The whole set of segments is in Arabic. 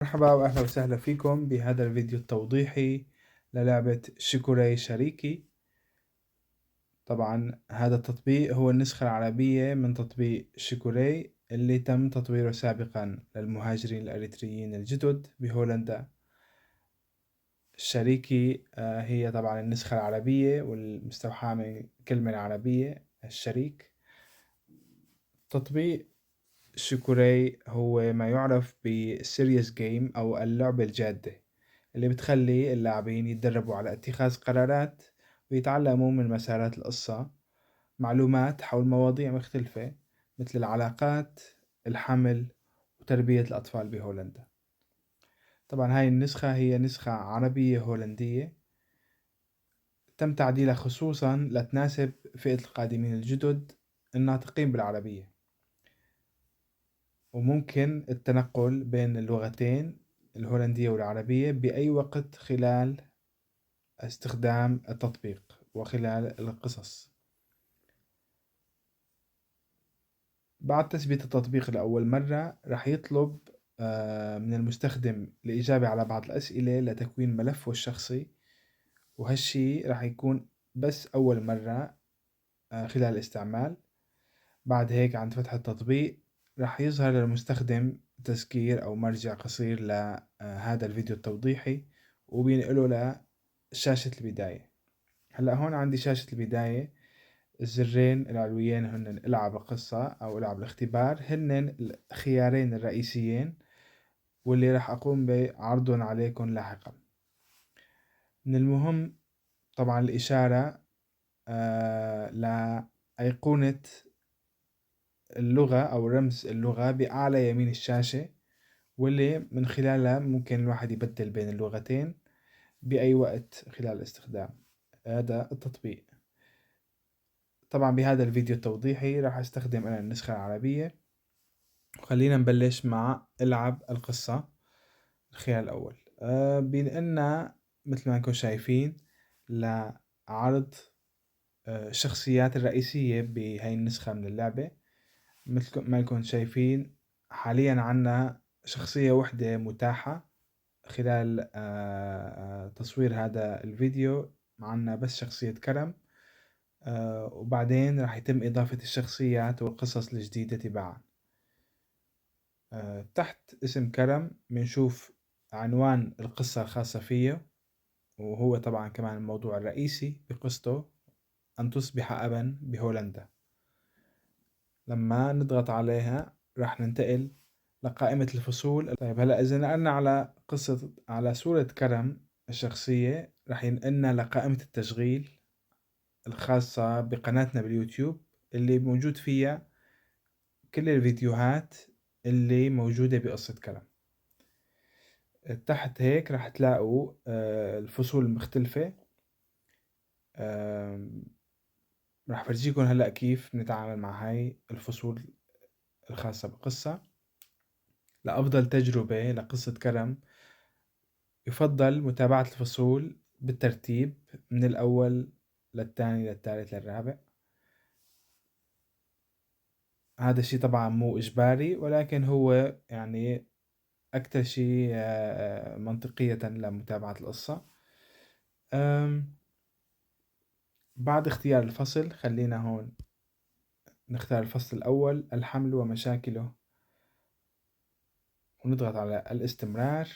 مرحبا وأهلا وسهلا فيكم بهذا الفيديو التوضيحي للعبة شيكوري شاريكي. طبعا هذا التطبيق هو النسخة العربية من تطبيق شيكوري اللي تم تطويره سابقا للمهاجرين الأريتريين الجدد بهولندا. الشريكي هي طبعا النسخة العربية والمستوحاة من الكلمة العربية الشريك. تطبيق شيكوري هو ما يعرف بالسيريس جيم أو اللعبة الجادة اللي بتخلي اللاعبين يتدربوا على اتخاذ قرارات ويتعلموا من مسارات القصة معلومات حول مواضيع مختلفة مثل العلاقات، الحمل، وتربية الأطفال بهولندا. طبعا هاي النسخة هي نسخة عربية هولندية تم تعديلها خصوصا لتناسب فئة القادمين الجدد الناطقين بالعربية، وممكن التنقل بين اللغتين الهولندية والعربية بأي وقت خلال استخدام التطبيق وخلال القصص. بعد تثبيت التطبيق لأول مرة رح يطلب من المستخدم الإجابة على بعض الأسئلة لتكوين ملفه الشخصي، وهالشي رح يكون بس أول مرة خلال الاستعمال. بعد هيك عند فتح التطبيق رح يظهر للمستخدم تذكير أو مرجع قصير لهذا الفيديو التوضيحي وبينقله لشاشة البداية. هلأ هون عندي شاشة البداية، الزرين العلويين هن العب القصة أو العب الاختبار، هن الخيارين الرئيسيين واللي راح أقوم بعرضهم عليكم لاحقا. من المهم طبعا الإشارة لأيقونة اللغة أو رمز اللغة بأعلى يمين الشاشة، واللي من خلالها ممكن الواحد يبدل بين اللغتين بأي وقت خلال الاستخدام هذا التطبيق. طبعا بهذا الفيديو التوضيحي راح استخدم أنا النسخة العربية، وخلينا نبلش مع العب القصة. الخيار الأول بينقلنا مثل ما نكون شايفين لعرض الشخصيات الرئيسية بهاي النسخة من اللعبة. مثل ما نكون شايفين حاليا عنا شخصية واحدة متاحة خلال تصوير هذا الفيديو، عنا بس شخصية كرم، وبعدين راح يتم إضافة الشخصيات والقصص الجديدة تباعا. تحت اسم كرم بنشوف عنوان القصة الخاصة فيه، وهو طبعا كمان الموضوع الرئيسي بقصته أن تصبح أبا بهولندا. لما نضغط عليها راح ننتقل لقائمة الفصول. طيب هلأ إذا نقلنا على صورة كرم الشخصية راح ينقلنا لقائمة التشغيل الخاصة بقناتنا باليوتيوب اللي موجود فيها كل الفيديوهات اللي موجودة بقصة كرم. تحت هيك راح تلاقوا الفصول المختلفة. راح فرجيكم هلأ كيف نتعامل مع هاي الفصول الخاصة بالقصة. لأفضل تجربة لقصة كرم يفضل متابعة الفصول بالترتيب من الأول للثاني للثالث للرابع. هذا الشي طبعا مو إجباري، ولكن هو يعني أكتر شي منطقية لمتابعة القصة. بعد اختيار الفصل خلينا هون نختار الفصل الأول الحمل ومشاكله، ونضغط على الاستمرار.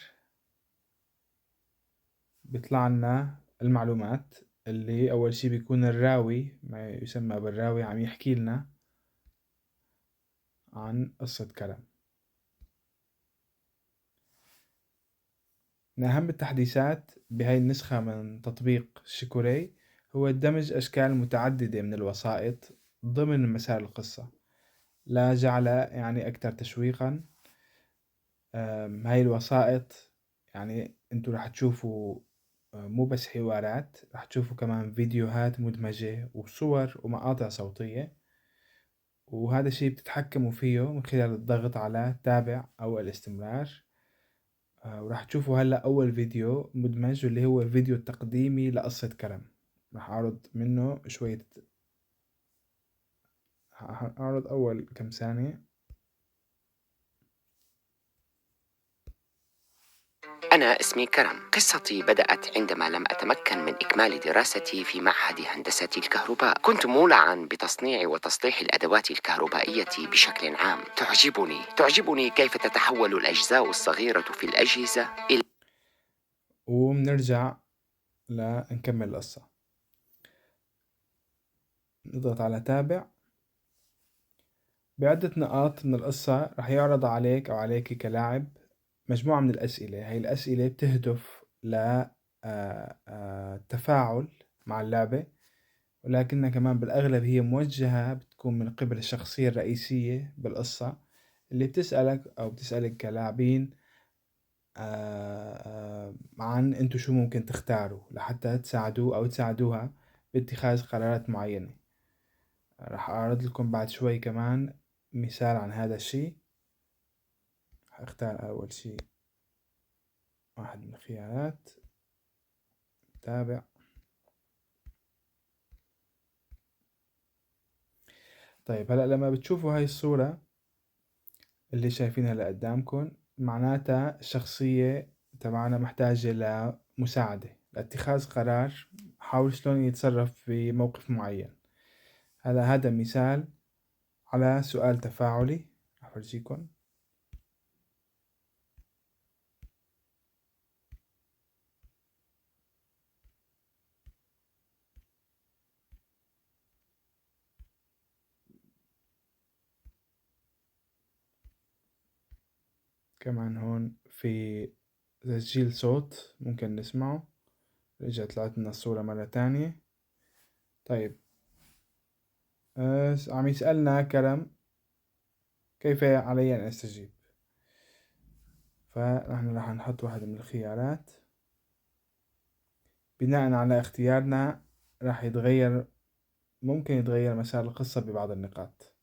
بيطلع لنا المعلومات اللي أول شي بيكون الراوي، ما يسمى بالراوي، عم يحكي لنا عن قصة كرم. من أهم التحديثات بهاي النسخة من تطبيق شيكوري هو دمج أشكال متعددة من الوسائط ضمن مسار القصة لا جعلها يعني أكثر تشويقا. هاي الوسائط يعني انتوا رح تشوفوا مو بس حوارات، رح تشوفوا كمان فيديوهات مدمجة وصور ومقاطع صوتية، وهذا الشي بتتحكموا فيه من خلال الضغط على تابع أو الاستمرار. وراح تشوفوا هلأ أول فيديو مدمج واللي هو الفيديو التقديمي لقصة كرم. راح أعرض منه شوية، أعرض أول كم ثانية. أنا اسمي كرم. قصتي بدأت عندما لم أتمكن من إكمال دراستي في معهد هندسة الكهرباء. كنت مولعا بتصنيع وتصليح الأدوات الكهربائية بشكل عام. تعجبني كيف تتحول الأجزاء الصغيرة في الأجهزة إلى وبنرجع لنكمل القصة. نضغط على تابع. بعدة نقاط من القصة رح يعرض عليك أو عليك كلاعب مجموعة من الأسئلة. هاي الأسئلة بتهدف لتفاعل مع اللعبة، ولكنها كمان بالأغلب هي موجهة بتكون من قبل الشخصية الرئيسية بالقصة اللي بتسألك أو بتسألك كلاعبين عن انتو شو ممكن تختاروا لحتى تساعدوه أو تساعدوها باتخاذ قرارات معينة. رح أعرض لكم بعد شوي كمان مثال عن هذا الشيء. هختار أول شيء واحد من الخيارات، تابع. طيب هلأ لما بتشوفوا هاي الصورة اللي شايفينها لقدامكم، معناتها الشخصية تبعنا محتاجة لمساعدة لاتخاذ قرار حول شلون يتصرف في موقف معين. هذا مثال على سؤال تفاعلي رح أفرجيكم. كمان هون في تسجيل صوت ممكن نسمعه. رجعت طلعت لنا الصورة مرة تانية. طيب عم يسألنا كرم كيف علي أن أستجيب، فنحن راح نحط واحدة من الخيارات. بناء على اختيارنا راح ممكن يتغير مسار القصة ببعض النقاط.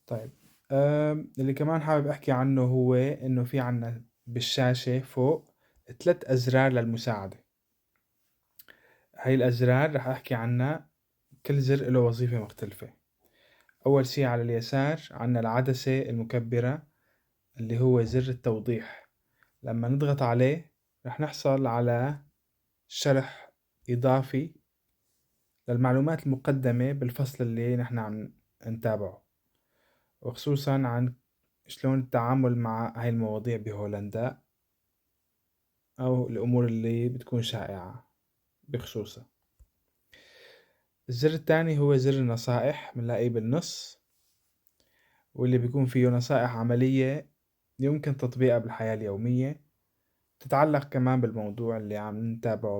طيب اللي كمان حابب أحكي عنه هو إنه في عنا بالشاشة فوق 3 أزرار للمساعدة. هاي الأزرار رح أحكي عنها، كل زر له وظيفة مختلفة. أول شي على اليسار عنا العدسة المكبرة اللي هو زر التوضيح. لما نضغط عليه رح نحصل على شرح إضافي للمعلومات المقدمة بالفصل اللي نحن عم نتابعه، وخصوصا عن شلون التعامل مع هاي المواضيع بهولندا أو الأمور اللي بتكون شائعة بخصوصها. الزر الثاني هو زر النصائح، بنلاقيه بالنص، واللي بيكون فيه نصائح عملية يمكن تطبيقها بالحياة اليومية، تتعلق كمان بالموضوع اللي عم نتابعه